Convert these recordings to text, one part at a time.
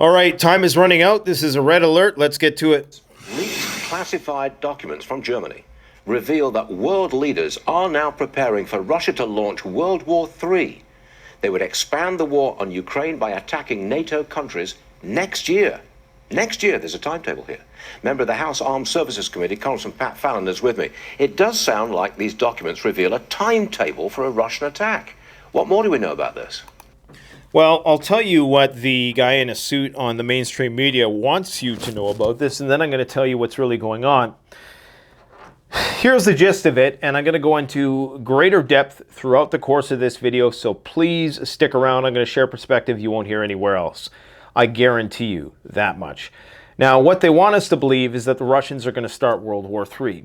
All right, time is running out. This is a red alert. Let's get to it. Leaked classified documents from Germany reveal that world leaders are now preparing for Russia to launch World War III. They would expand the war on Ukraine by attacking NATO countries next year. Next year, there's a timetable here. Member of the House Armed Services Committee, Congressman Pat Fallon, is with me. It does sound like these documents reveal a timetable for a Russian attack. What more do we know about this? Well, I'll tell you what the guy in a suit on the mainstream media wants you to know about this, and then I'm going to tell you what's really going on. Here's the gist of it, and I'm going to go into greater depth throughout the course of this video, so please stick around. I'm going to share perspective you won't hear anywhere else. I guarantee you that much. Now, what they want us to believe is that the Russians are going to start World War III.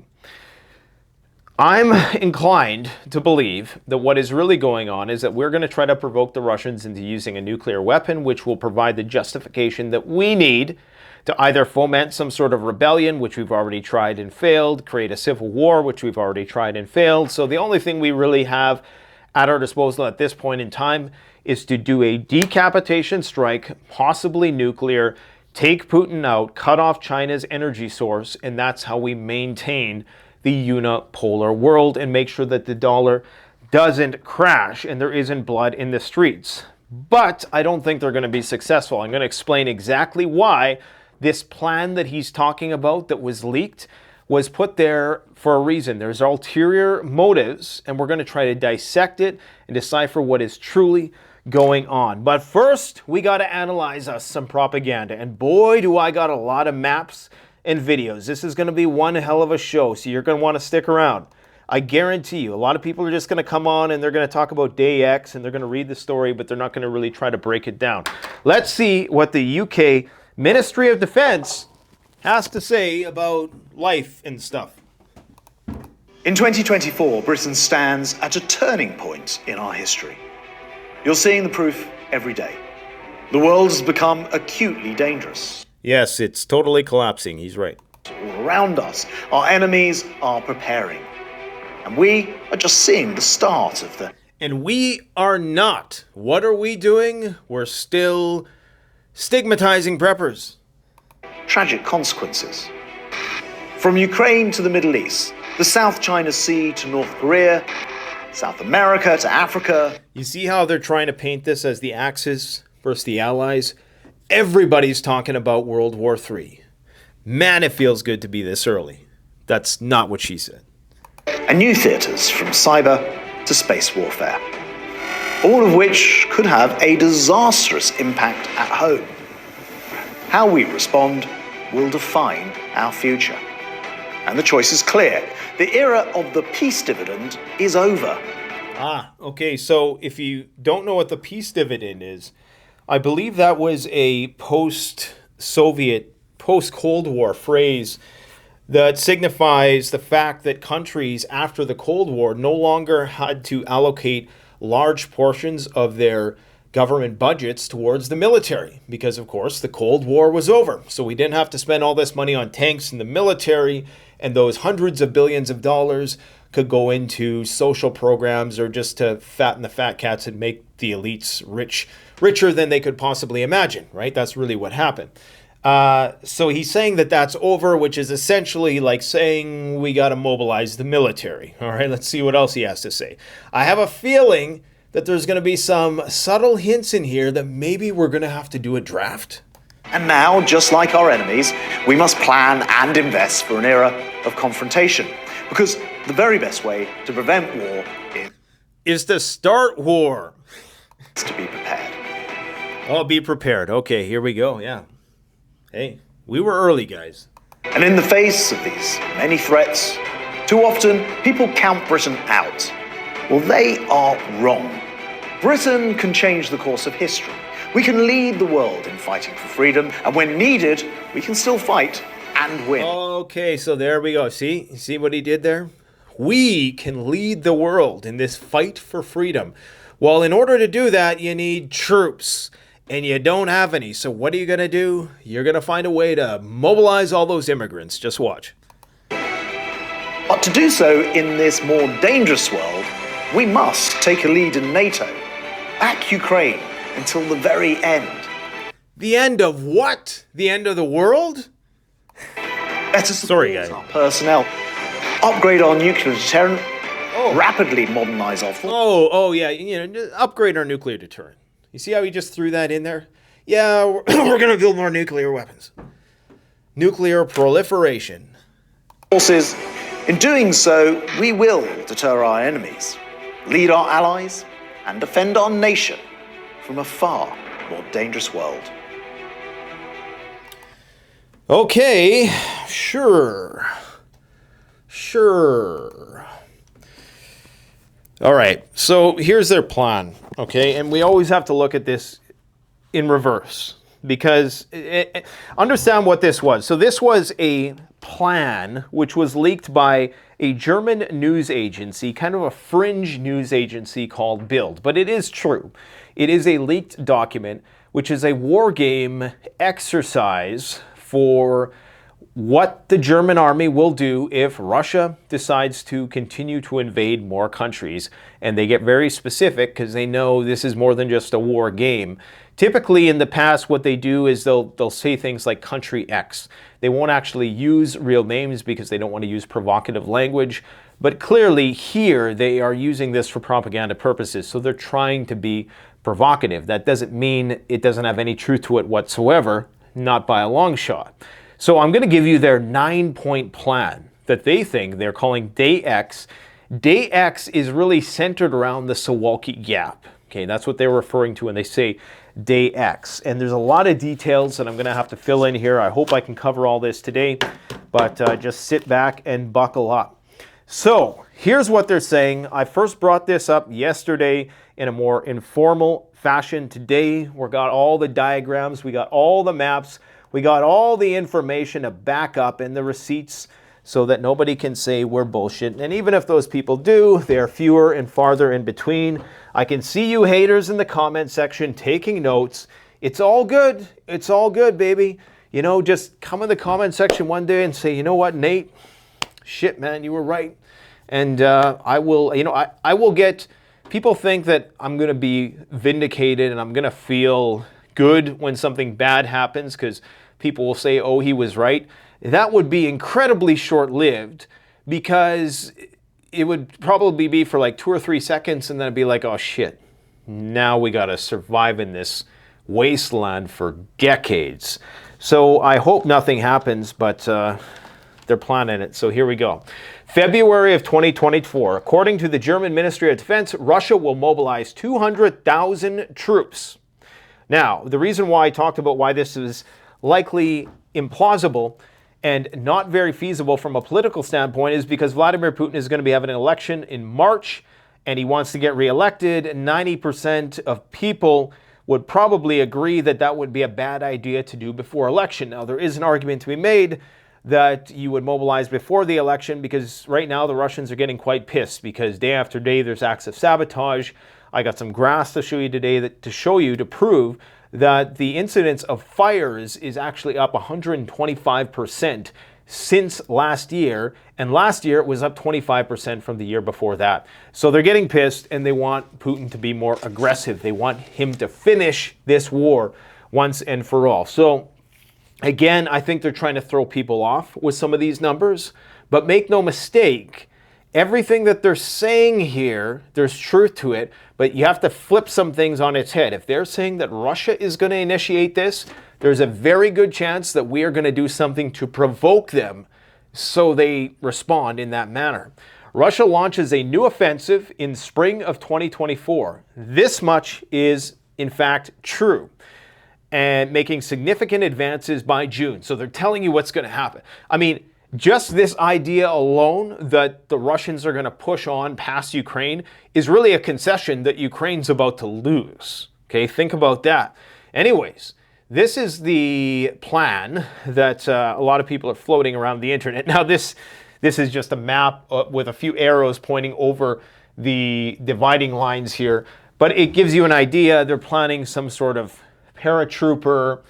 I'm inclined to believe that what is really going on is that we're going to try to provoke the Russians into using a nuclear weapon, which will provide the justification that we need to either foment some sort of rebellion, which we've already tried and failed, create a civil war, which we've already tried and failed. So the only thing we really have at our disposal at this point in time is to do a decapitation strike, possibly nuclear, take Putin out, cut off China's energy source, and that's how we maintain the unipolar world and make sure that the dollar doesn't crash and there isn't blood in the streets. But I don't think they're going to be successful. I'm going to explain exactly why this plan that he's talking about that was leaked was put there for a reason. There's ulterior motives, and we're going to try to dissect it and decipher what is truly going on. But first, we got to analyze us some propaganda. And boy, do I got a lot of maps and videos. This is going to be one hell of a show, so you're going to want to stick around. I guarantee you, a lot of people are just going to come on and they're going to talk about day X and they're going to read the story, but they're not going to really try to break it down. Let's see what the UK Ministry of Defense has to say about life and stuff. In 2024, Britain stands at a turning point in our history. You're seeing the proof every day. The world has become acutely dangerous. Yes, it's totally collapsing. He's right. All around us, our enemies are preparing. And we are just seeing the start of the... And we are not. What are we doing? We're still stigmatizing preppers. Tragic consequences. From Ukraine to the Middle East, the South China Sea to North Korea, South America to Africa. You see how they're trying to paint this as the Axis versus the Allies? Everybody's talking about World War III. Man, it feels good to be this early. That's not what she said. And new theaters from cyber to space warfare. All of which could have a disastrous impact at home. How we respond will define our future. And the choice is clear. The era of the peace dividend is over. Okay, so if you don't know what the peace dividend is, I believe that was a post-Soviet, post-Cold War phrase that signifies the fact that countries after the Cold War no longer had to allocate large portions of their government budgets towards the military because, of course, the Cold War was over. So we didn't have to spend all this money on tanks and the military, and those hundreds of billions of dollars could go into social programs or just to fatten the fat cats and make the elites richer than they could possibly imagine, right? That's really what happened. So he's saying that that's over, which is essentially like saying we got to mobilize the military. All right, let's see what else he has to say. I have a feeling that there's going to be some subtle hints in here that maybe we're going to have to do a draft. And now, just like our enemies, we must plan and invest for an era of confrontation. Because the very best way to prevent war is to start war. Is to be prepared. Oh, be prepared. Okay, here we go. Yeah. Hey, we were early, guys. And in the face of these many threats, too often people count Britain out. Well, they are wrong. Britain can change the course of history. We can lead the world in fighting for freedom, and when needed, we can still fight and win. Okay, so there we go. See what he did there? We can lead the world in this fight for freedom. Well, in order to do that, you need troops, and you don't have any. So what are you going to do? You're going to find a way to mobilize all those immigrants. Just watch. But to do so in this more dangerous world, we must take a lead in NATO, back Ukraine until the very end. The end of what? The end of the world? Better Sorry, support guys. our personnel, upgrade our nuclear deterrent, rapidly modernize our forces. Oh, yeah, just upgrade our nuclear deterrent. You see how he just threw that in there? Yeah, we're going to build more nuclear weapons. Nuclear proliferation. In doing so, we will deter our enemies, lead our allies, and defend our nation from a far more dangerous world. Okay, sure. All right, so here's their plan, okay? And we always have to look at this in reverse because understand what this was. So this was a plan which was leaked by a German news agency, kind of a fringe news agency called Bild. But it is true. It is a leaked document, which is a war game exercise for what the German army will do if Russia decides to continue to invade more countries. And they get very specific because they know this is more than just a war game. Typically in the past, what they do is they'll say things like country X. They won't actually use real names because they don't want to use provocative language. But clearly here they are using this for propaganda purposes. So they're trying to be provocative. That doesn't mean it doesn't have any truth to it whatsoever, not by a long shot. So I'm going to give you their 9-point plan that they think they're calling Day X. Day X is really centered around the Suwalki Gap. Okay, that's what they're referring to when they say Day X. And there's a lot of details that I'm going to have to fill in here. I hope I can cover all this today, but just sit back and buckle up. So here's what they're saying. I first brought this up yesterday in a more informal fashion. Today we got all the diagrams, we got all the maps, we got all the information to back up and the receipts so that nobody can say we're bullshit. And even if those people do, they're fewer and farther in between. I can see you haters in the comment section taking notes. It's all good. It's all good, baby. You know, just come in the comment section one day and say, you know what, Nate? Shit, man, you were right. And I will, I will get, people think that I'm going to be vindicated and I'm going to feel good when something bad happens because people will say, oh, he was right. That would be incredibly short-lived because it would probably be for like 2 or 3 seconds and then it'd be like, oh shit, now we got to survive in this wasteland for decades. So I hope nothing happens, but they're planning it. So here we go. February of 2024, according to the German Ministry of Defense, Russia will mobilize 200,000 troops. Now, the reason why I talked about why this is likely implausible and not very feasible from a political standpoint is because Vladimir Putin is going to be having an election in March and he wants to get reelected. 90% of people would probably agree that that would be a bad idea to do before election. Now, there is an argument to be made that you would mobilize before the election because right now the Russians are getting quite pissed because day after day there's acts of sabotage. I got some graphs to show you today to prove that the incidence of fires is actually up 125% since last year, and last year it was up 25% from the year before that. So they're getting pissed and they want Putin to be more aggressive. They want him to finish this war once and for all. So again, I think they're trying to throw people off with some of these numbers, but make no mistake, everything that they're saying here, there's truth to it, but you have to flip some things on its head. If they're saying that Russia is going to initiate this, there's a very good chance that we are going to do something to provoke them so they respond in that manner. Russia launches a new offensive in spring of 2024. This much is, in fact, true, and making significant advances by June. So they're telling you what's going to happen. I mean, just this idea alone that the Russians are going to push on past Ukraine is really a concession that Ukraine's about to lose. Okay, think about that. Anyways, this is the plan that a lot of people are floating around the internet. Now, this is just a map with a few arrows pointing over the dividing lines here, but it gives you an idea. They're planning some sort of paratrooper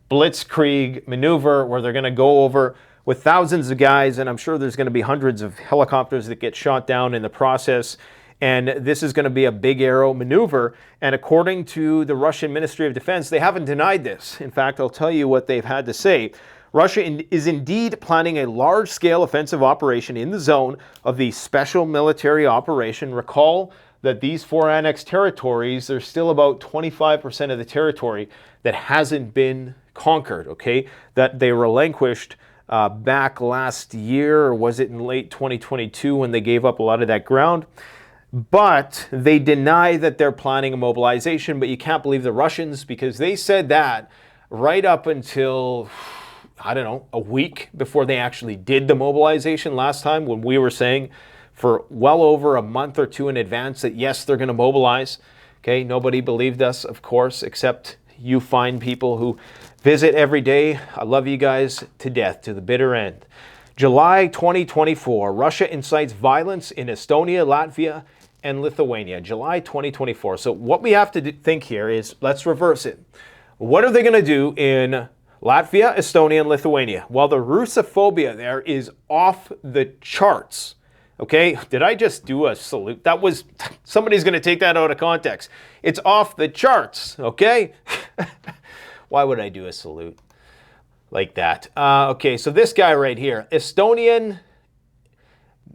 blitzkrieg maneuver where they're going to go over with thousands of guys, and I'm sure there's going to be hundreds of helicopters that get shot down in the process. And this is going to be a big arrow maneuver. And according to the Russian Ministry of Defense, they haven't denied this. In fact, I'll tell you what they've had to say. Russia is indeed planning a large-scale offensive operation in the zone of the special military operation. Recall that these 4 annexed territories, there's still about 25% of the territory that hasn't been conquered, okay? That they relinquished back last year, or was it in late 2022 when they gave up a lot of that ground? But they deny that they're planning a mobilization, but you can't believe the Russians because they said that right up until, I don't know, a week before they actually did the mobilization last time, when we were saying for well over a month or two in advance that yes, they're going to mobilize. Okay, nobody believed us, of course, except you fine people who visit every day. I love you guys to death, to the bitter end. July 2024, Russia incites violence in Estonia, Latvia, and Lithuania. July 2024. So what we have to think here is, let's reverse it. What are they going to do in Latvia, Estonia, and Lithuania? Well, the Russophobia there is off the charts. Okay, did I just do a salute? That was, somebody's going to take that out of context. It's off the charts, okay? Why would I do a salute like that? Okay, so this guy right here, Estonian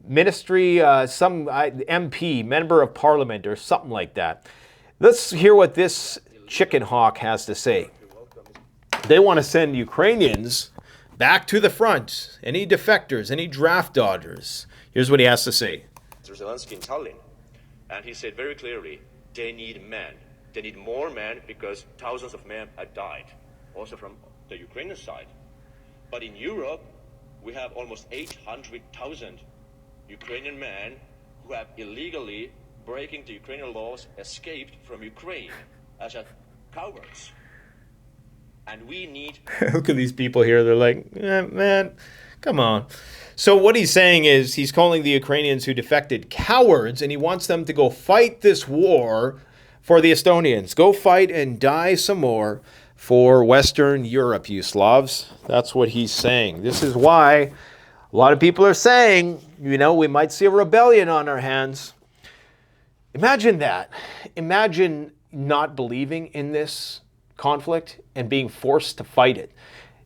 ministry, some MP, member of parliament or something like that. Let's hear what this chicken hawk has to say. They want to send Ukrainians back to the front. Any defectors, any draft dodgers. Here's what he has to say. Zelensky in Tallinn, and he said very clearly, they need men. They need more men because thousands of men had died, also from the Ukrainian side. But in Europe, we have almost 800,000 Ukrainian men who have illegally, breaking the Ukrainian laws, escaped from Ukraine as cowards. And we need... Look at these people here. They're like, man, come on. So what he's saying is he's calling the Ukrainians who defected cowards, and he wants them to go fight this war for the Estonians. Go fight and die some more for Western Europe, you Slavs. That's what he's saying. This is why a lot of people are saying, you know, we might see a rebellion on our hands. Imagine that. Imagine not believing in this conflict and being forced to fight it.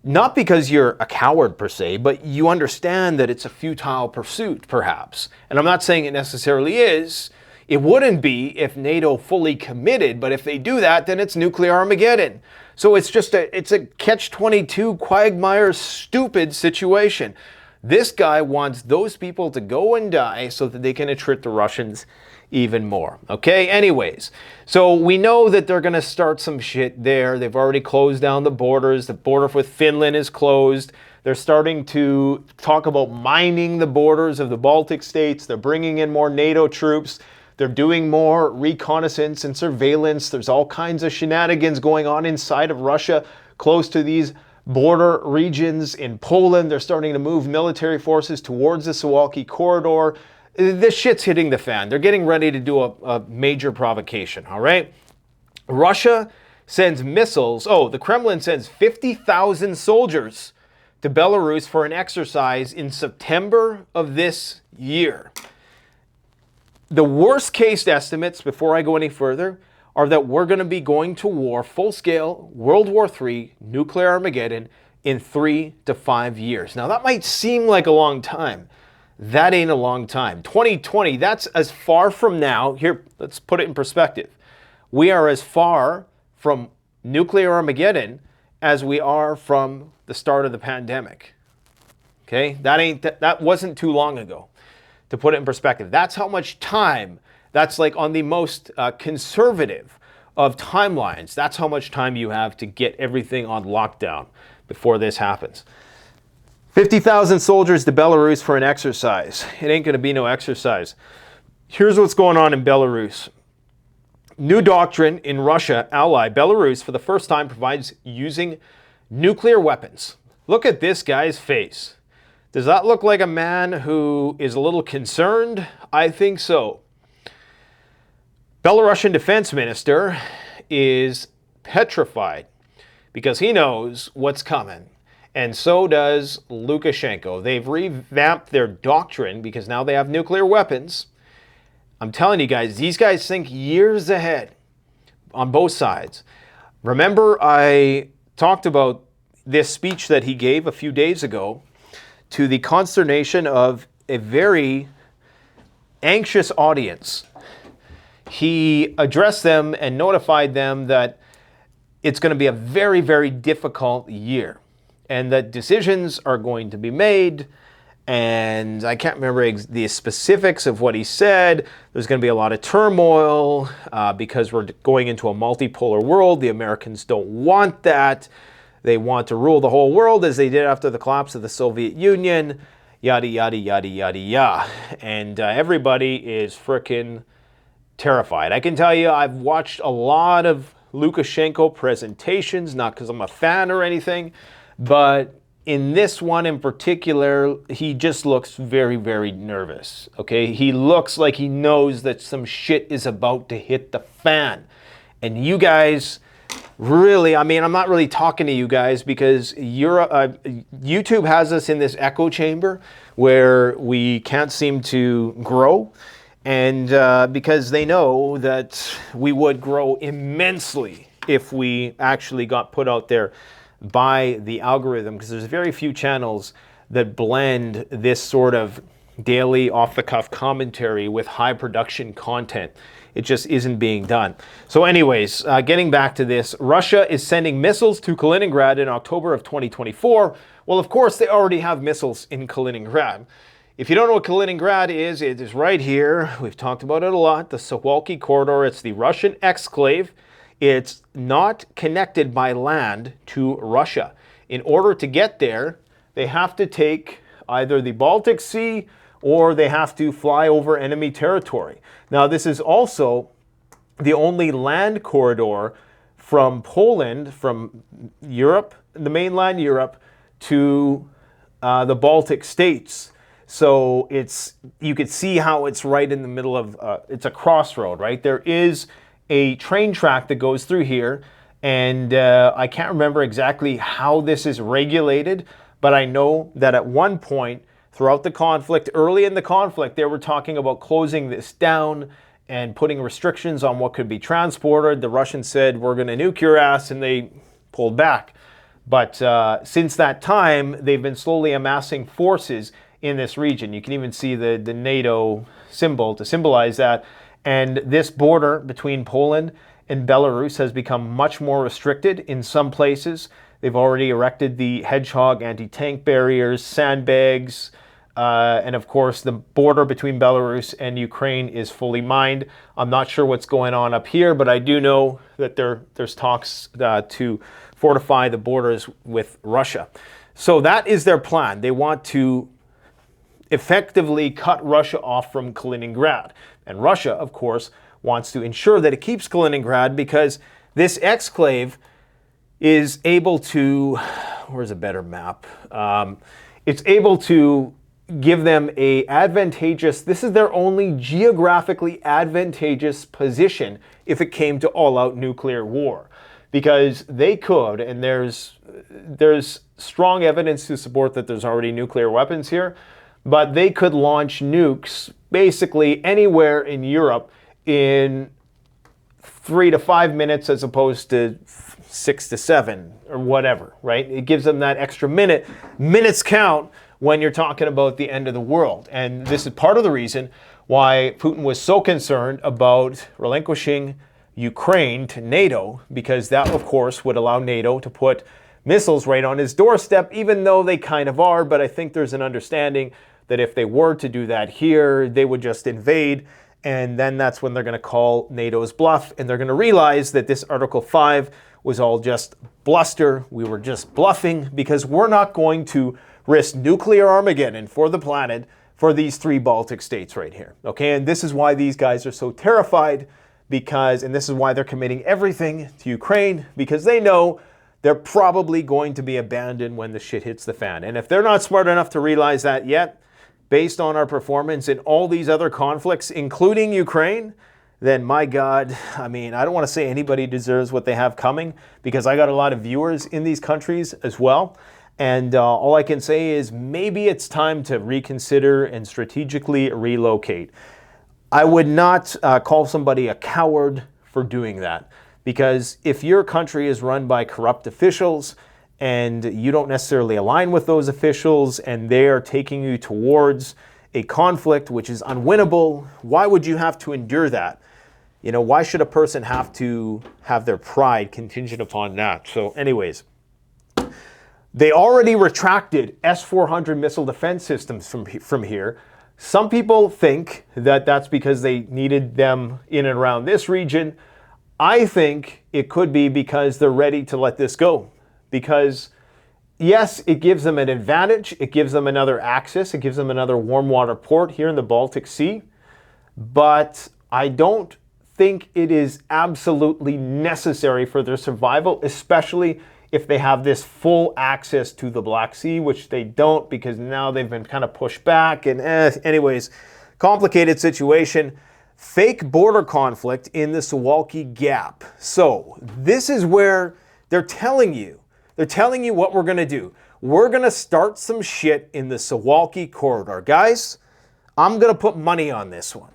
Not because you're a coward per se, but you understand that it's a futile pursuit, perhaps. And I'm not saying it necessarily is. It wouldn't be if NATO fully committed, but if they do that, then it's nuclear Armageddon. So it's just it's a catch-22 quagmire stupid situation. This guy wants those people to go and die so that they can attrit the Russians even more. Okay, anyways, so we know that they're going to start some shit there. They've already closed down the borders. The border with Finland is closed. They're starting to talk about mining the borders of the Baltic states. They're bringing in more NATO troops. They're doing more reconnaissance and surveillance. There's all kinds of shenanigans going on inside of Russia, close to these border regions. In Poland, they're starting to move military forces towards the Suwalki corridor. This shit's hitting the fan. They're getting ready to do a major provocation, all right? Russia sends missiles. Oh, the Kremlin sends 50,000 soldiers to Belarus for an exercise in September of this year. The worst case estimates, before I go any further, are that we're going to be going to war, full-scale, World War III, nuclear Armageddon, in 3 to 5 years. Now, that might seem like a long time. That ain't a long time. 2020, that's as far from now. Here, let's put it in perspective. We are as far from nuclear Armageddon as we are from the start of the pandemic. Okay? That wasn't too long ago. To put it in perspective, that's how much time, that's like on the most conservative of timelines. That's how much time you have to get everything on lockdown before this happens. 50,000 soldiers to Belarus for an exercise. It ain't going to be no exercise. Here's what's going on in Belarus. New doctrine in Russia, ally Belarus, for the first time provides using nuclear weapons. Look at this guy's face. Does that look like a man who is a little concerned? I think so. Belarusian defense minister is petrified because he knows what's coming. And so does Lukashenko. They've revamped their doctrine because now they have nuclear weapons. I'm telling you guys, these guys think years ahead on both sides. Remember, I talked about this speech that he gave a few days ago to the consternation of a very anxious audience. He addressed them and notified them that it's going to be a very, very difficult year and that decisions are going to be made. And I can't remember the specifics of what he said. There's going to be a lot of turmoil because we're going into a multipolar world. The Americans don't want that. They want to rule the whole world as they did after the collapse of the Soviet Union. Yada, yada, yada, yada, yada. And everybody is frickin' terrified. I can tell you, I've watched a lot of Lukashenko presentations, not because I'm a fan or anything, but in this one in particular, he just looks very, very nervous, okay? He looks like he knows that some shit is about to hit the fan. And you guys, really, I mean, I'm not really talking to you guys because YouTube has us in this echo chamber where we can't seem to grow. And because they know that we would grow immensely if we actually got put out there by the algorithm, because there's very few channels that blend this sort of daily off-the-cuff commentary with high production content. It just isn't being done. So anyways, getting back to this, Russia is sending missiles to Kaliningrad in October of 2024. Well, of course, they already have missiles in Kaliningrad. If you don't know what Kaliningrad is, it is right here. We've talked about it a lot, the Suwalki corridor. It's the Russian exclave. It's not connected by land to Russia. In order to get there, they have to take either the Baltic Sea or they have to fly over enemy territory. Now, this is also the only land corridor from Poland, from Europe, the mainland Europe, to the Baltic states. So you could see how it's right in the middle of, it's a crossroad, right? There is a train track that goes through here, and I can't remember exactly how this is regulated, but I know that at one point throughout the conflict, early in the conflict, they were talking about closing this down and putting restrictions on what could be transported. The Russians said, we're going to nuke your ass, and they pulled back. But since that time, they've been slowly amassing forces in this region. You can even see the NATO symbol to symbolize that. And this border between Poland and Belarus has become much more restricted in some places. They've already erected the Hedgehog anti-tank barriers, sandbags, and of course the border between Belarus and Ukraine is fully mined. I'm not sure what's going on up here, but I do know that there's talks to fortify the borders with Russia. So that is their plan. They want to effectively cut Russia off from Kaliningrad. And Russia, of course, wants to ensure that it keeps Kaliningrad because this exclave is able to, where's a better map? It's able to give them this is their only geographically advantageous position if it came to all-out nuclear war. Because they could, and there's strong evidence to support that there's already nuclear weapons here, but they could launch nukes basically anywhere in Europe in 3 to 5 minutes as opposed to 6 to 7 or whatever, right? It gives them that extra minute. Minutes count when you're talking about the end of the world. And this is part of the reason why Putin was so concerned about relinquishing Ukraine to NATO, because that, of course, would allow NATO to put missiles right on his doorstep, even though they kind of are. But I think there's an understanding that if they were to do that here, they would just invade, and then that's when they're going to call NATO's bluff, and they're going to realize that this Article 5 was all just bluster. We were just bluffing because we're not going to risk nuclear Armageddon for the planet for these 3 Baltic states right here, okay? And this is why these guys are so terrified, because, and this is why they're committing everything to Ukraine, because they know they're probably going to be abandoned when the shit hits the fan. And if they're not smart enough to realize that yet, based on our performance in all these other conflicts, including Ukraine, then my God, I mean, I don't want to say anybody deserves what they have coming, because I got a lot of viewers in these countries as well. And all I can say is maybe it's time to reconsider and strategically relocate. I would not call somebody a coward for doing that, because if your country is run by corrupt officials and you don't necessarily align with those officials and they are taking you towards a conflict which is unwinnable, why would you have to endure that? You know, why should a person have to have their pride contingent upon that? So anyways, they already retracted S-400 missile defense systems from here. Some people think that that's because they needed them in and around this region. I think it could be because they're ready to let this go. Because yes, it gives them an advantage. It gives them another access. It gives them another warm water port here in the Baltic Sea. But I don't think it is absolutely necessary for their survival, especially if they have this full access to the Black Sea, which they don't, because now they've been kind of pushed back. And anyways, complicated situation. Fake border conflict in the Suwalki Gap. So this is where they're telling you what we're going to do. We're going to start some shit in the Suwalki corridor. Guys, I'm going to put money on this one.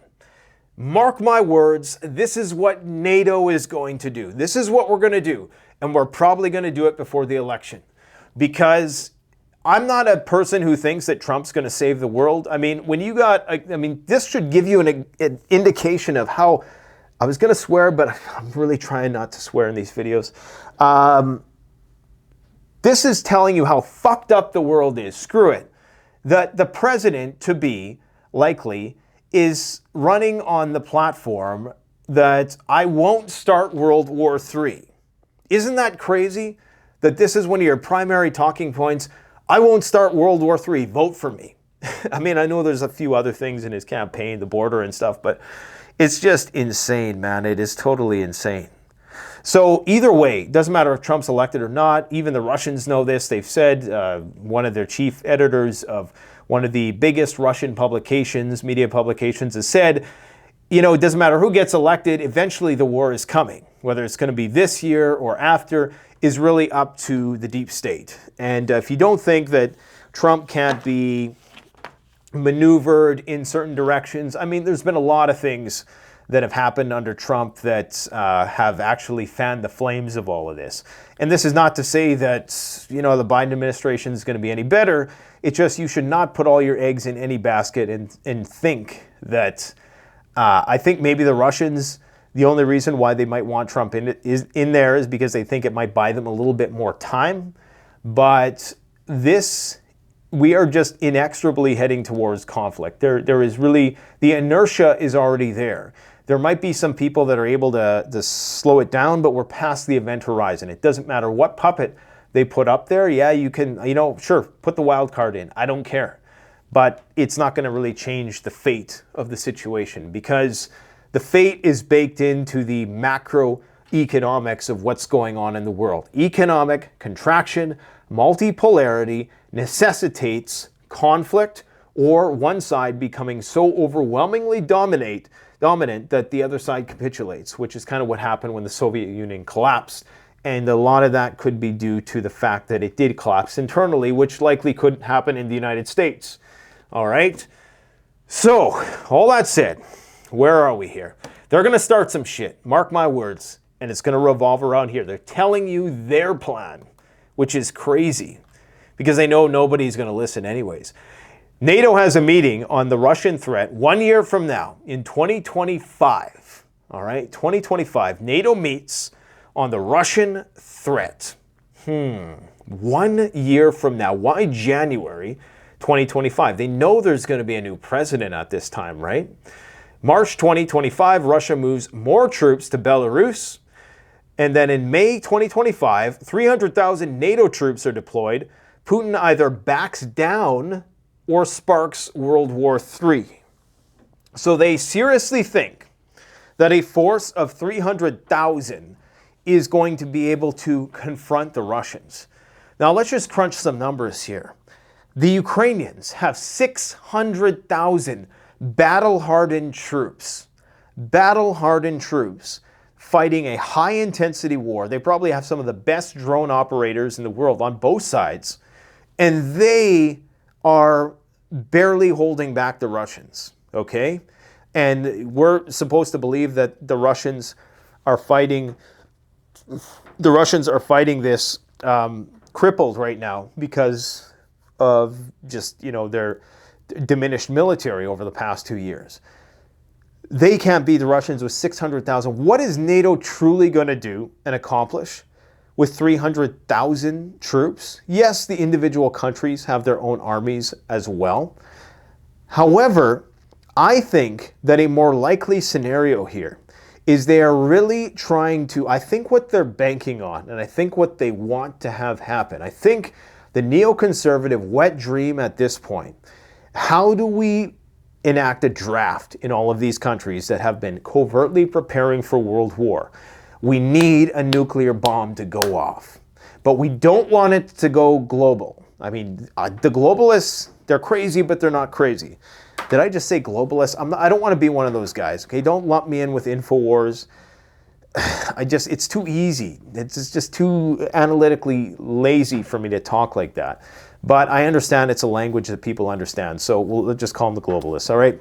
Mark my words, this is what NATO is going to do. This is what we're going to do. And we're probably going to do it before the election. Because I'm not a person who thinks that Trump's going to save the world. I mean, when you got, this should give you an indication of how, I was going to swear, but I'm really trying not to swear in these videos. This is telling you how fucked up the world is. Screw it. The president to be, likely, is running on the platform that I won't start World War III. Isn't that crazy? That this is one of your primary talking points. I won't start World War III. Vote for me. I mean, I know there's a few other things in his campaign, the border and stuff, but it's just insane, man. It is totally insane. So either way, doesn't matter if Trump's elected or not. Even the Russians know this. They've said, one of their chief editors of one of the biggest Russian publications, media publications, has said, you know, it doesn't matter who gets elected, eventually the war is coming. Whether it's going to be this year or after is really up to the deep state. And if you don't think that Trump can't be maneuvered in certain directions, I mean, there's been a lot of things that have happened under Trump that have actually fanned the flames of all of this. And this is not to say that, you know, the Biden administration is going to be any better. It's just you should not put all your eggs in any basket and think that, I think maybe the Russians, the only reason why they might want Trump in there is because they think it might buy them a little bit more time. But this, we are just inexorably heading towards conflict. There is really, the inertia is already there. There might be some people that are able to slow it down, but we're past the event horizon. It doesn't matter what puppet they put up there. Yeah, you can, you know, sure, put the wild card in. I don't care. But it's not going to really change the fate of the situation, because the fate is baked into the macroeconomics of what's going on in the world. Economic contraction, multipolarity necessitates conflict, or one side becoming so overwhelmingly dominant that the other side capitulates, which is kind of what happened when the Soviet Union collapsed. And a lot of that could be due to the fact that it did collapse internally, which likely could happen in the United States. All right. So, all that said, where are we here? They're going to start some shit. Mark my words. And it's going to revolve around here. They're telling you their plan, which is crazy, because they know nobody's going to listen anyways. NATO has a meeting on the Russian threat 1 year from now, in 2025. All right, 2025. NATO meets on the Russian threat. 1 year from now. Why January 2025? They know there's going to be a new president at this time, right? March 2025, Russia moves more troops to Belarus. And then in May 2025, 300,000 NATO troops are deployed. Putin either backs down or sparks World War III. So they seriously think that a force of 300,000 is going to be able to confront the Russians. Now let's just crunch some numbers here. The Ukrainians have 600,000 battle-hardened troops. Battle-hardened troops fighting a high-intensity war. They probably have some of the best drone operators in the world on both sides. And they are barely holding back the Russians, okay? And we're supposed to believe that the Russians are fighting this crippled right now because of just, their diminished military over the past 2 years. They can't beat the Russians with 600,000. What is NATO truly going to do and accomplish with 300,000 troops? Yes, the individual countries have their own armies as well. However, I think that a more likely scenario here is they are really trying to, I think what they're banking on, and I think what they want to have happen, I think the neoconservative wet dream at this point, how do we enact a draft in all of these countries that have been covertly preparing for World War? We need a nuclear bomb to go off, but we don't want it to go global. I mean, the globalists, they're crazy, but they're not crazy. Did I just say globalist? I don't want to be one of those guys, okay? Don't lump me in with InfoWars. It's too easy. It's just too analytically lazy for me to talk like that. But I understand it's a language that people understand, so we'll just call them the globalists, all right?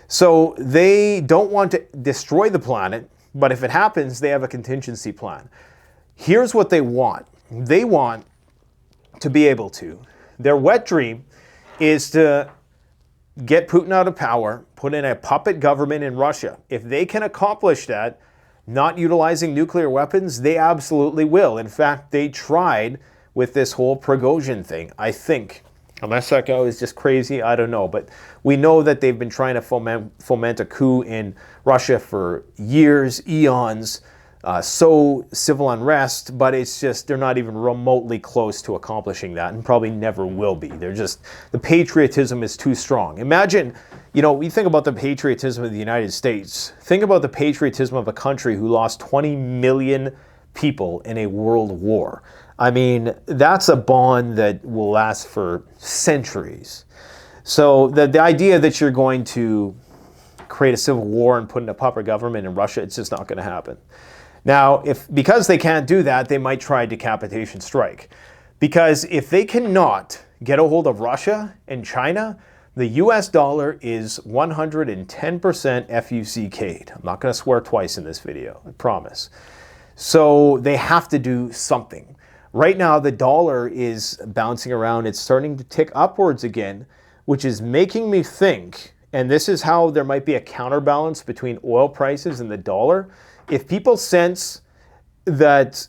So they don't want to destroy the planet, but if it happens, they have a contingency plan. Here's what they want. They want to be able to. Their wet dream is to get Putin out of power, put in a puppet government in Russia. If they can accomplish that, not utilizing nuclear weapons, they absolutely will. In fact, they tried with this whole Prigozhin thing, I think. Unless that guy is just crazy, I don't know. But we know that they've been trying to foment a coup in Russia for years, eons, sow civil unrest, but it's just, they're not even remotely close to accomplishing that and probably never will be. They're just, the patriotism is too strong. Imagine, we think about the patriotism of the United States. Think about the patriotism of a country who lost 20 million people in a world war. I mean, that's a bond that will last for centuries. So the idea that you're going to create a civil war and put in a puppet government in Russia, it's just not going to happen. Now, because they can't do that, they might try a decapitation strike. Because if they cannot get a hold of Russia and China, the US dollar is 110% FUCK'd. I'm not going to swear twice in this video, I promise. So they have to do something. Right now, the dollar is bouncing around. It's starting to tick upwards again, which is making me think, and this is how there might be a counterbalance between oil prices and the dollar. If people sense that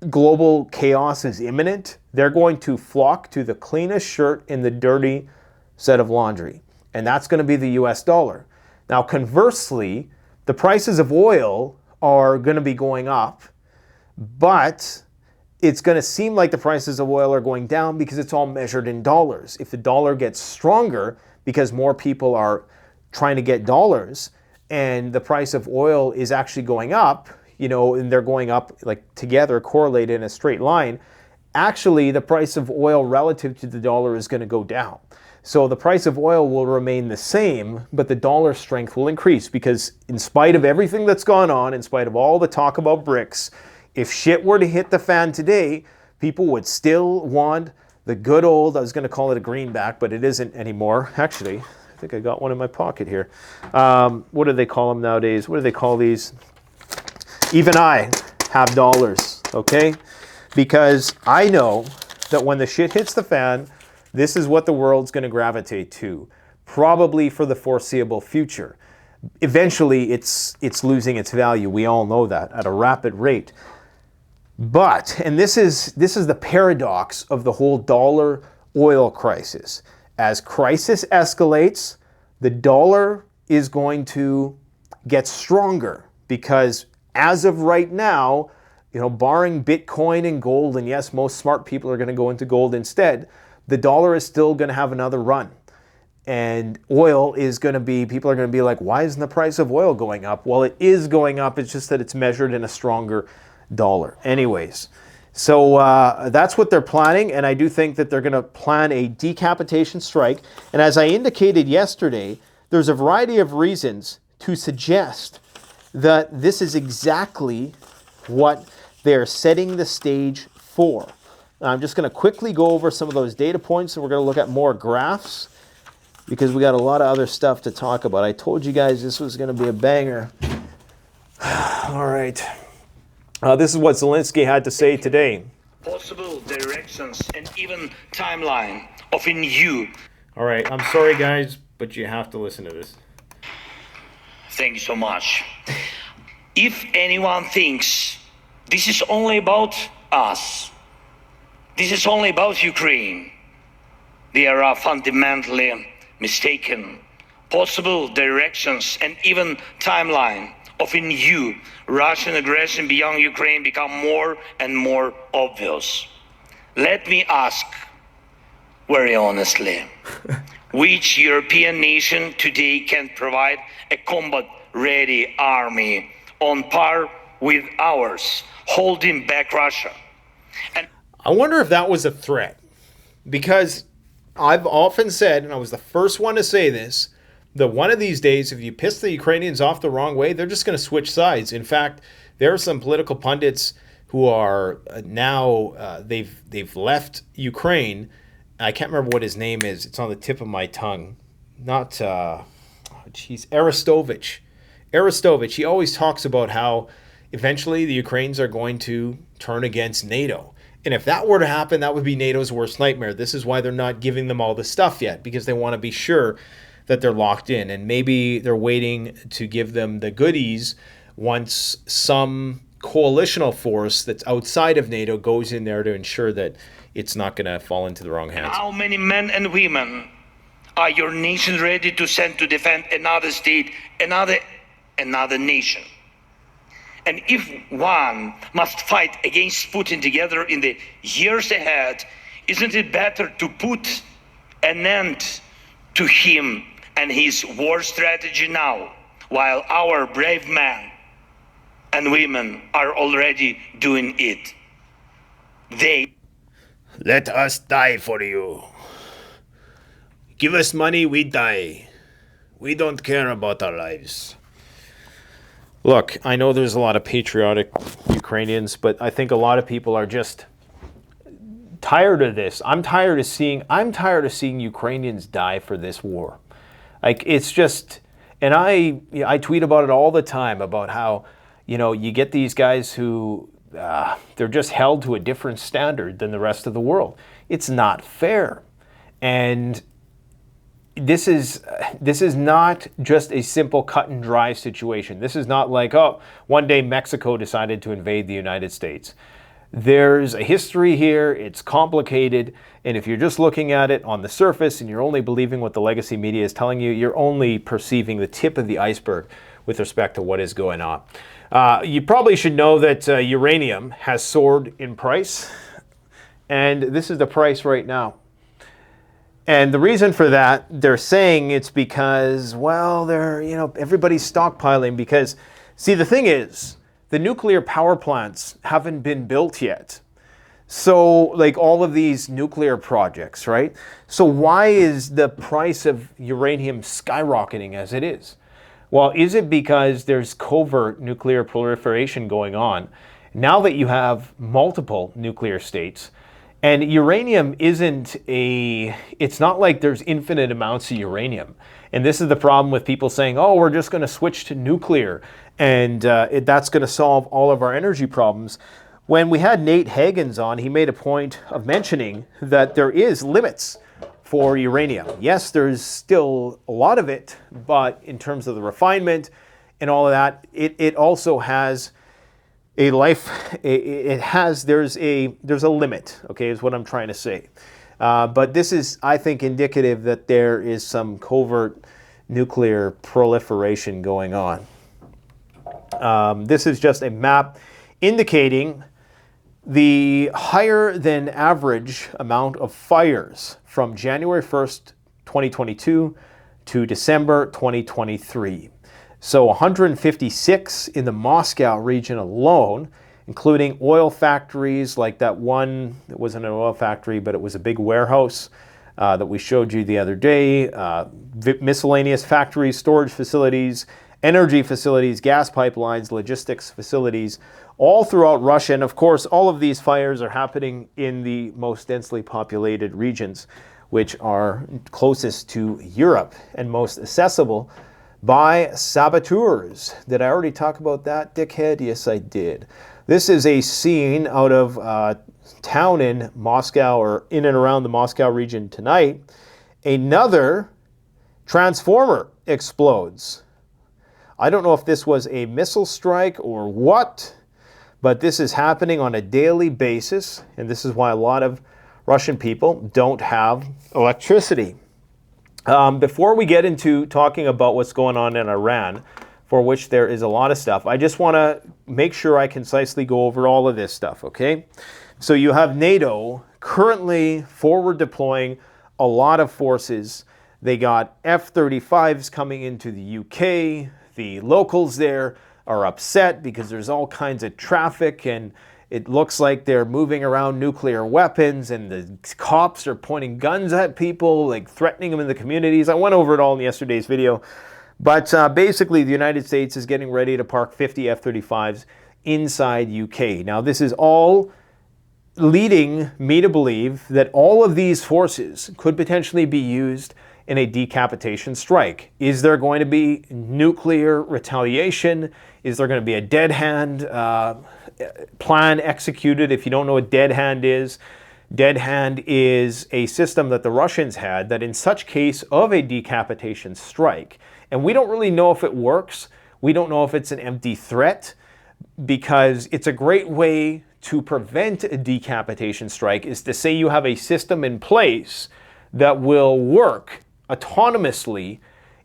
global chaos is imminent, they're going to flock to the cleanest shirt in the dirty set of laundry. And that's going to be the US dollar. Now, conversely, the prices of oil are going to be going up, but it's going to seem like the prices of oil are going down because it's all measured in dollars. If the dollar gets stronger because more people are trying to get dollars and the price of oil is actually going up, and they're going up like together, correlated in a straight line, actually the price of oil relative to the dollar is going to go down. So the price of oil will remain the same, but the dollar strength will increase because in spite of everything that's gone on, in spite of all the talk about BRICS, if shit were to hit the fan today, people would still want the good old, I was going to call it a greenback, but it isn't anymore. Actually, I think I got one in my pocket here. What do they call them nowadays? What do they call these? Even I have dollars, okay? Because I know that when the shit hits the fan, this is what the world's going to gravitate to, probably for the foreseeable future. Eventually, it's losing its value. We all know that at a rapid rate. But, and this is the paradox of the whole dollar oil crisis. As crisis escalates, the dollar is going to get stronger because as of right now, barring Bitcoin and gold, and yes, most smart people are going to go into gold instead, the dollar is still going to have another run. And oil is going to be, people are going to be like, why isn't the price of oil going up? Well, it is going up. It's just that it's measured in a stronger dollar. Anyways, so that's what they're planning. And I do think that they're going to plan a decapitation strike. And as I indicated yesterday, there's a variety of reasons to suggest that this is exactly what they're setting the stage for. I'm just going to quickly go over some of those data points, and we're going to look at more graphs. because we got a lot of other stuff to talk about. I told you guys this was going to be a banger. All right. This is what Zelensky had to say today. Possible directions and even timeline of a new. All right. I'm sorry, guys, but you have to listen to this. Thank you so much. If anyone thinks this is only about us, this is only about Ukraine, they are fundamentally mistaken. Possible directions and even timeline of a new Russian aggression beyond Ukraine become more and more obvious. Let me ask, very honestly, which European nation today can provide a combat-ready army on par with ours, holding back Russia? And I wonder if that was a threat, because I've often said, and I was the first one to say this, that one of these days, if you piss the Ukrainians off the wrong way, they're just going to switch sides. In fact, there are some political pundits who are now, they've left Ukraine. I can't remember what his name is. It's on the tip of my tongue. Not, Arestovich. Arestovich, he always talks about how eventually the Ukrainians are going to turn against NATO. And if that were to happen, that would be NATO's worst nightmare. This is why they're not giving them all the stuff yet, because they want to be sure that they're locked in. And maybe they're waiting to give them the goodies once some coalitional force that's outside of NATO goes in there to ensure that it's not going to fall into the wrong hands. how many men and women are your nation ready to send to defend another state, another nation? And if one must fight against Putin together in the years ahead, isn't it better to put an end to him and his war strategy now, while our brave men and women are already doing it? Let us die for you. Give us money, we die. We don't care about our lives. Look, I know there's a lot of patriotic Ukrainians, but I think a lot of people are just tired of this. I'm tired of seeing Ukrainians die for this war. Like, it's just, and I tweet about it all the time, about how, you get these guys who they're just held to a different standard than the rest of the world. It's not fair. And this is not just a simple cut and dry situation. This is not like, oh, one day Mexico decided to invade the United States. There's a history here, it's complicated, and if you're just looking at it on the surface and you're only believing what the legacy media is telling you, you're only perceiving the tip of the iceberg with respect to what is going on. You probably should know that uranium has soared in price, and this is the price right now. And the reason for that, they're saying it's because, well, everybody's stockpiling because, see, the thing is, the nuclear power plants haven't been built yet. So, like all of these nuclear projects, right? So why is the price of uranium skyrocketing as it is? Well, is it because there's covert nuclear proliferation going on? Now that you have multiple nuclear states, and uranium it's not like there's infinite amounts of uranium. And this is the problem with people saying, oh, we're just going to switch to nuclear and that's going to solve all of our energy problems. When we had Nate Hagens on, he made a point of mentioning that there is limits for uranium. Yes, there's still a lot of it, but in terms of the refinement and all of that, it also has a life. There's a limit, okay, is what I'm trying to say. But this is, I think, indicative that there is some covert nuclear proliferation going on. This is just a map indicating the higher than average amount of fires from January 1st, 2022 to December 2023. So 156 in the Moscow region alone, including oil factories like that one that wasn't an oil factory, but it was a big warehouse that we showed you the other day, miscellaneous factories, storage facilities, energy facilities, gas pipelines, logistics facilities, all throughout Russia. And of course, all of these fires are happening in the most densely populated regions. which are closest to Europe and most accessible by saboteurs. Did I already talk about that, dickhead? Yes, I did. This is a scene out of town in Moscow, or in and around the Moscow region tonight. Another transformer explodes. I don't know if this was a missile strike or what, but this is happening on a daily basis, and this is why a lot of Russian people don't have electricity. Before we get into talking about what's going on in Iran, for which there is a lot of stuff, I just want to make sure I concisely go over all of this stuff, okay? So you have NATO currently forward deploying a lot of forces. They got F-35s coming into the UK. The locals there are upset because there's all kinds of traffic, and it looks like they're moving around nuclear weapons, and the cops are pointing guns at people, like threatening them in the communities. I went over it all in yesterday's video. But basically, the United States is getting ready to park 50 F-35s inside UK. Now, this is all leading me to believe that all of these forces could potentially be used in a decapitation strike. Is there going to be nuclear retaliation? Is there going to be a dead hand plan executed? If you don't know what dead hand is a system that the Russians had that in such case of a decapitation strike, and we don't really know if it works, we don't know if it's an empty threat, because it's a great way to prevent a decapitation strike is to say you have a system in place that will work autonomously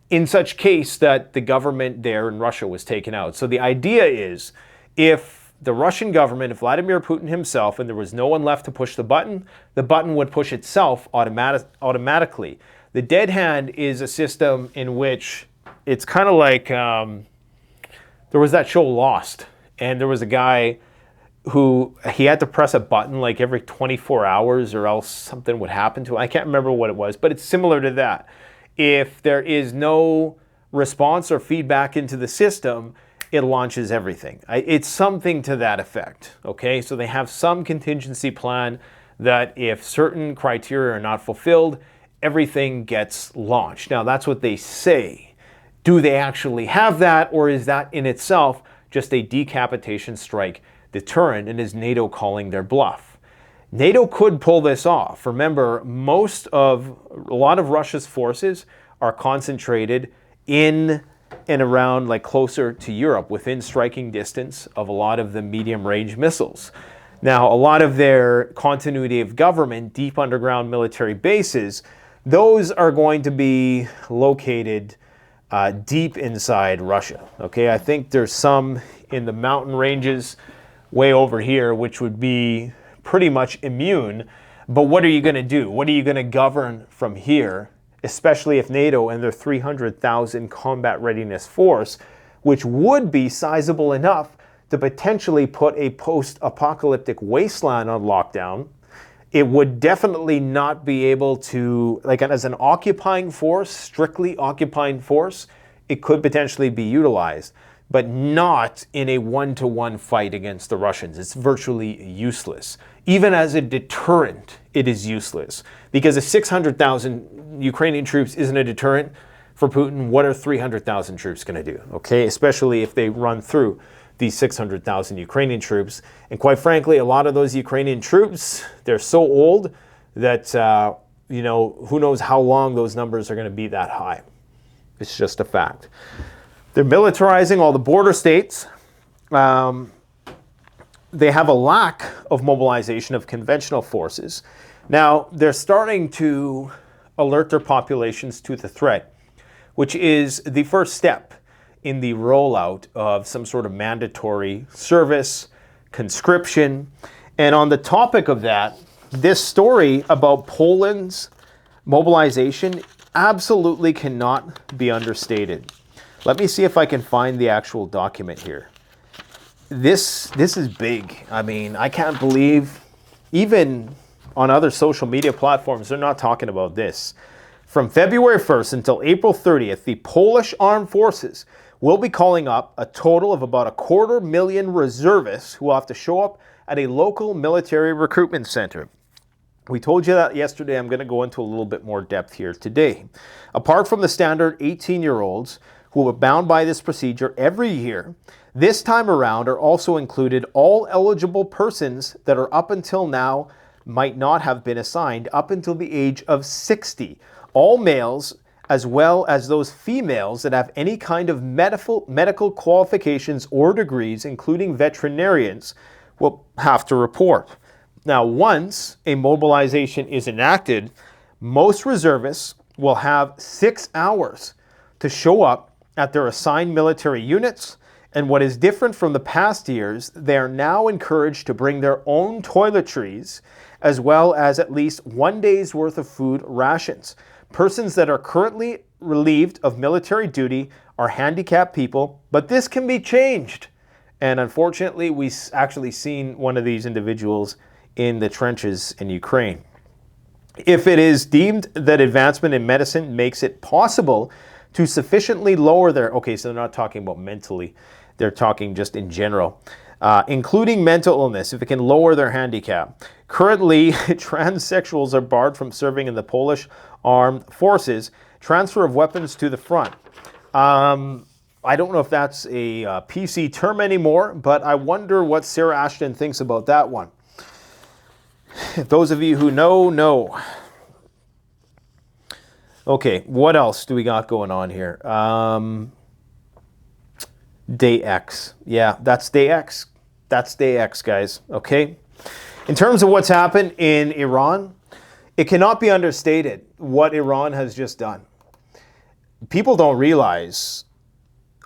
in such case that the government there in Russia was taken out. So the idea is, if the Russian government, if Vladimir Putin himself, and there was no one left to push the button would push itself automatically. The dead hand is a system in which it's kind of like, there was that show Lost, and there was a guy who he had to press a button like every 24 hours or else something would happen to him. I can't remember what it was, but it's similar to that. If there is no response or feedback into the system, it launches everything. It's something to that effect, okay? So they have some contingency plan that if certain criteria are not fulfilled, everything gets launched. Now, that's what they say. Do they actually have that, or is that in itself just a decapitation strike deterrent, and is NATO calling their bluff? NATO could pull this off. Remember, a lot of Russia's forces are concentrated in and around, like closer to Europe, within striking distance of a lot of the medium-range missiles. Now, a lot of their continuity of government, deep underground military bases, those are going to be located deep inside Russia. Okay, I think there's some in the mountain ranges way over here, which would be pretty much immune. But what are you going to do? What are you going to govern from here, especially if NATO and their 300,000 combat readiness force, which would be sizable enough to potentially put a post-apocalyptic wasteland on lockdown? It would definitely not be able to, like as an occupying force, strictly occupying force, it could potentially be utilized, but not in a one-to-one fight against the Russians. It's virtually useless. Even as a deterrent, it is useless. Because if 600,000 Ukrainian troops isn't a deterrent for Putin, what are 300,000 troops going to do? Okay, especially if they run through these 600,000 Ukrainian troops. And quite frankly, a lot of those Ukrainian troops, they're so old that, who knows how long those numbers are going to be that high. It's just a fact. They're militarizing all the border states. They have a lack of mobilization of conventional forces. Now, they're starting to alert their populations to the threat, which is the first step in the rollout of some sort of mandatory service, conscription. And on the topic of that, this story about Poland's mobilization absolutely cannot be understated. Let me see if I can find the actual document here. This is big. I mean, I can't believe, even on other social media platforms, they're not talking about this. From February 1st until April 30th, the Polish Armed Forces will be calling up a total of about 250,000 reservists who will have to show up at a local military recruitment center. We told you that yesterday. I'm going to go into a little bit more depth here today. Apart from the standard 18-year-olds who are bound by this procedure every year, this time around are also included all eligible persons that are up until now might not have been assigned up until the age of 60. All males, as well as those females that have any kind of medical qualifications or degrees, including veterinarians, will have to report. Now, once a mobilization is enacted, most reservists will have 6 hours to show up at their assigned military units. And what is different from the past years, they are now encouraged to bring their own toiletries, as well as at least 1 day's worth of food rations. Persons that are currently relieved of military duty are handicapped people, but this can be changed. And unfortunately, we actually seen one of these individuals in the trenches in Ukraine. If it is deemed that advancement in medicine makes it possible to sufficiently lower their, okay, so they're not talking about mentally, they're talking just in general, including mental illness, if it can lower their handicap. Currently, transsexuals are barred from serving in the Polish armed forces. Transfer of weapons to the front. I don't know if that's a PC term anymore, but I wonder what Sarah Ashton thinks about that one. Those of you who know. Okay, what else do we got going on here? Day X. Yeah, that's Day X. That's Day X, guys. Okay? In terms of what's happened in Iran, it cannot be understated what Iran has just done. People don't realize,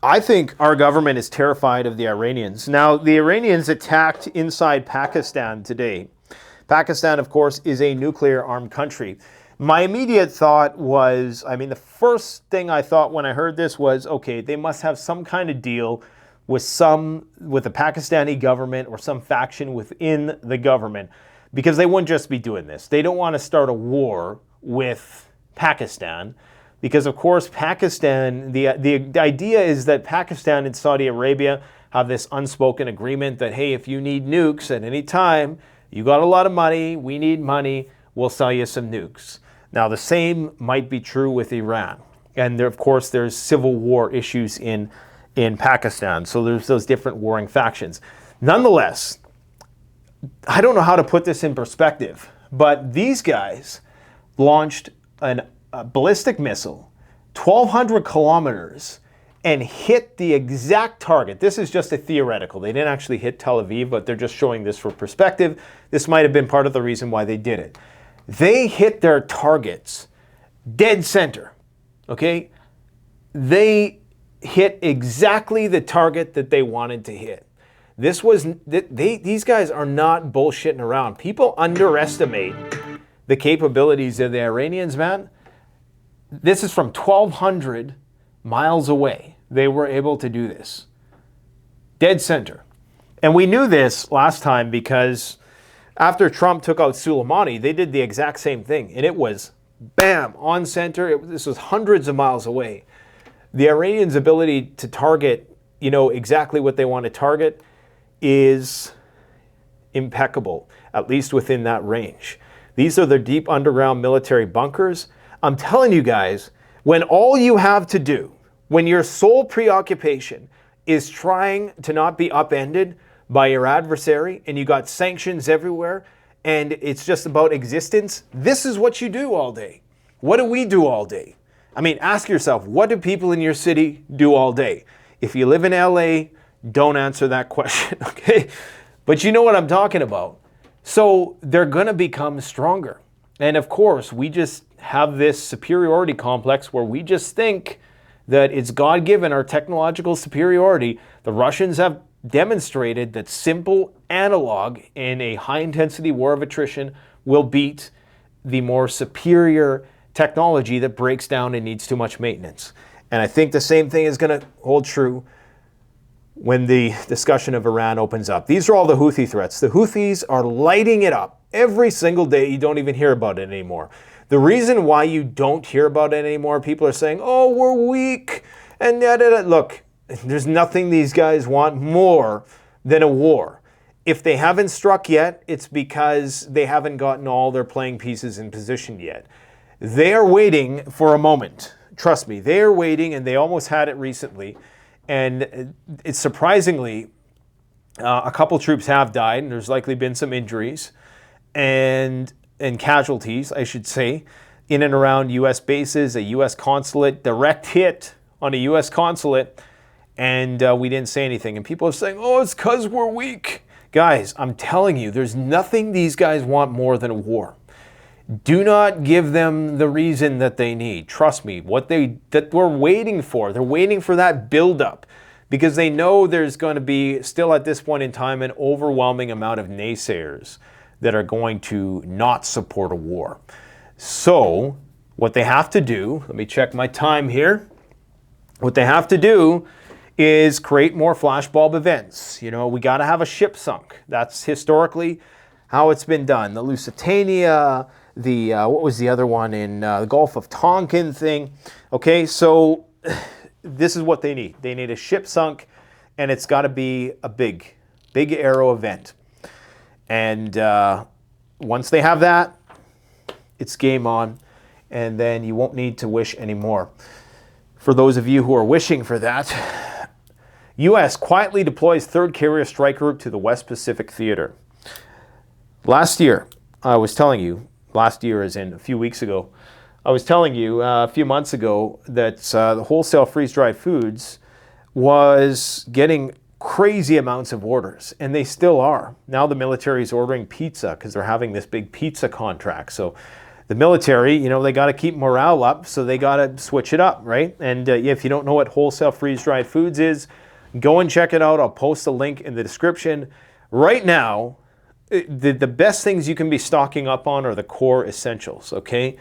I think our government is terrified of the Iranians. Now, the Iranians attacked inside Pakistan today. Pakistan, of course, is a nuclear-armed country. My immediate thought was, the first thing I thought when I heard this was, okay, they must have some kind of deal with the Pakistani government or some faction within the government, because they wouldn't just be doing this. They don't want to start a war with Pakistan, because of course Pakistan, the idea is that Pakistan and Saudi Arabia have this unspoken agreement that, hey, if you need nukes at any time, you got a lot of money, we need money, we'll sell you some nukes. Now, the same might be true with Iran. And there, of course, there's civil war issues in Pakistan. So there's those different warring factions. Nonetheless, I don't know how to put this in perspective, but these guys launched a ballistic missile 1,200 kilometers and hit the exact target. This is just a theoretical. They didn't actually hit Tel Aviv, but they're just showing this for perspective. This might have been part of the reason why they did it. They hit their targets dead center, okay? They hit exactly the target that they wanted to hit. These guys are not bullshitting around. People underestimate the capabilities of the Iranians, man. This is from 1,200 miles away. They were able to do this. Dead center. And we knew this last time because after Trump took out Soleimani, they did the exact same thing. And it was, bam, on center. This was hundreds of miles away. The Iranians' ability to target, exactly what they want to target is impeccable, at least within that range. These are their deep underground military bunkers. I'm telling you guys, when all you have to do, when your sole preoccupation is trying to not be upended by your adversary and you got sanctions everywhere and it's just about existence, this is what you do all day. What do we do all day? Ask yourself, what do people in your city do all day? If you live in LA, don't answer that question, okay? But you know what I'm talking about. So they're going to become stronger. And of course, we just have this superiority complex where we just think that it's God-given, our technological superiority. The Russians have demonstrated that simple analog in a high-intensity war of attrition will beat the more superior technology that breaks down and needs too much maintenance. And I think the same thing is going to hold true when the discussion of Iran opens up. These are all the Houthi threats. The Houthis are lighting it up every single day. You don't even hear about it anymore. The reason why you don't hear about it anymore, people are saying, oh, we're weak. And look, there's nothing these guys want more than a war. If they haven't struck yet, it's because they haven't gotten all their playing pieces in position yet. They are waiting for a moment. Trust me, they are waiting, and they almost had it recently. And it's surprisingly, a couple troops have died, and there's likely been some injuries and casualties, I should say, in and around U.S. bases, a U.S. consulate, direct hit on a U.S. consulate, and we didn't say anything. And people are saying, oh, it's because we're weak. Guys, I'm telling you, there's nothing these guys want more than a war. Do not give them the reason that they need. Trust me, that we're waiting for. They're waiting for that buildup because they know there's going to be, still at this point in time, an overwhelming amount of naysayers that are going to not support a war. So what they have to do, let me check my time here. What they have to do is create more flashbulb events. You know, we got to have a ship sunk. That's historically how it's been done. The Lusitania, what was the other one in the Gulf of Tonkin thing? Okay, so this is what they need. They need a ship sunk, and it's got to be a big aero event. And once they have that, it's game on, and then you won't need to wish anymore. For those of you who are wishing for that, U.S. quietly deploys third carrier strike group to the West Pacific Theater. Last year, I was telling you, last year as in a few weeks ago, I was telling you a few months ago that the wholesale freeze-dried foods was getting crazy amounts of orders, and they still are. Now the military is ordering pizza because they're having this big pizza contract. So the military, you know, they got to keep morale up, so they got to switch it up, right? And if you don't know what wholesale freeze-dried foods is, go and check it out. I'll post a link in the description. Right now, the best things you can be stocking up on are the core essentials, okay?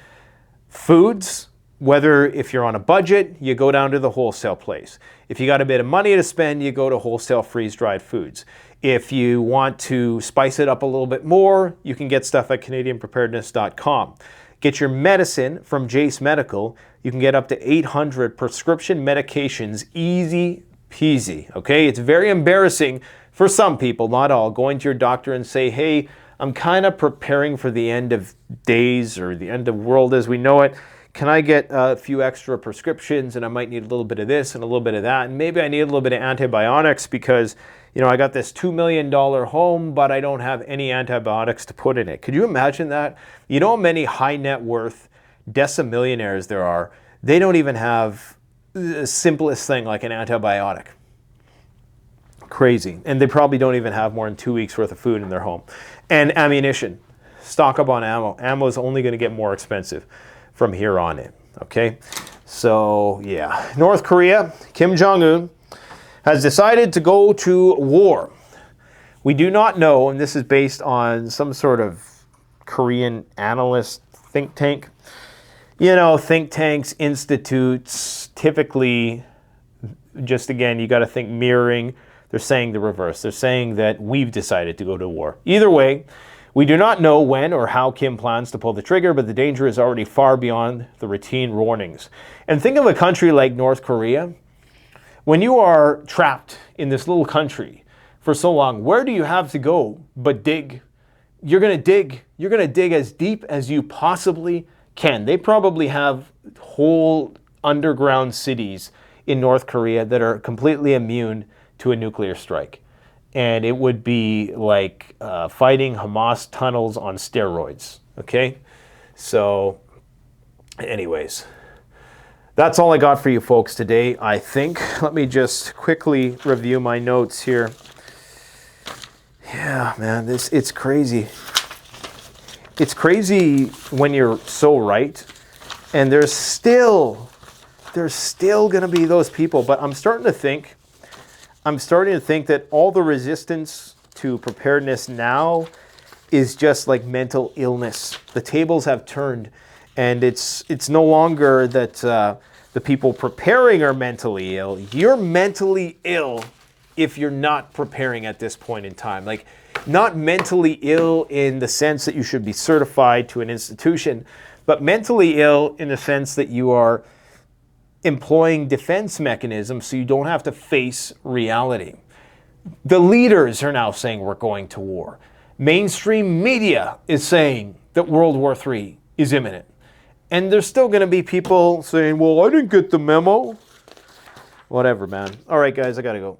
Foods, whether if you're on a budget, you go down to the wholesale place. If you got a bit of money to spend, you go to wholesale freeze-dried foods. If you want to spice it up a little bit more, you can get stuff at CanadianPreparedness.com. Get your medicine from Jace Medical. You can get up to 800 prescription medications, easy peasy, okay? It's very embarrassing for some people, not all, going to your doctor and say, hey, I'm kind of preparing for the end of days or the end of world as we know it. Can I get a few extra prescriptions, and I might need a little bit of this and a little bit of that, and maybe I need a little bit of antibiotics because, you know, I got this $2 million home, but I don't have any antibiotics to put in it. Could you imagine that? You know how many high net worth decimillionaires there are? They don't even have the simplest thing like an antibiotic. Crazy. And they probably don't even have more than 2 weeks worth of food in their home. And ammunition. Stock up on ammo. Ammo is only going to get more expensive from here on in. Okay? So, yeah. North Korea, Kim Jong-un, has decided to go to war. We do not know, and this is based on some sort of Korean analyst think tank. You know, think tanks, institutes, typically, just again, you got to think mirroring. They're saying the reverse. They're saying that we've decided to go to war. Either way, we do not know when or how Kim plans to pull the trigger, but the danger is already far beyond the routine warnings. And think of a country like North Korea. When you are trapped in this little country for so long, where do you have to go but dig? You're going to dig. You're going to dig as deep as you possibly can. They probably have whole underground cities in North Korea that are completely immune to a nuclear strike. And it would be like fighting Hamas tunnels on steroids, okay? So, anyways, that's all I got for you folks today, I think. Let me just quickly review my notes here. Yeah, man, it's crazy. It's crazy when you're so right, and there's still going to be those people, but I'm starting to think that all the resistance to preparedness now is just like mental illness. The tables have turned, and it's no longer that the people preparing are mentally ill. You're mentally ill if you're not preparing at this point in time. Like, not mentally ill in the sense that you should be certified to an institution, but mentally ill in the sense that you are employing defense mechanisms so you don't have to face reality. The leaders are now saying we're going to war. Mainstream media is saying that World War III is imminent. And there's still going to be people saying, well, I didn't get the memo. Whatever, man. All right, guys, I got to go.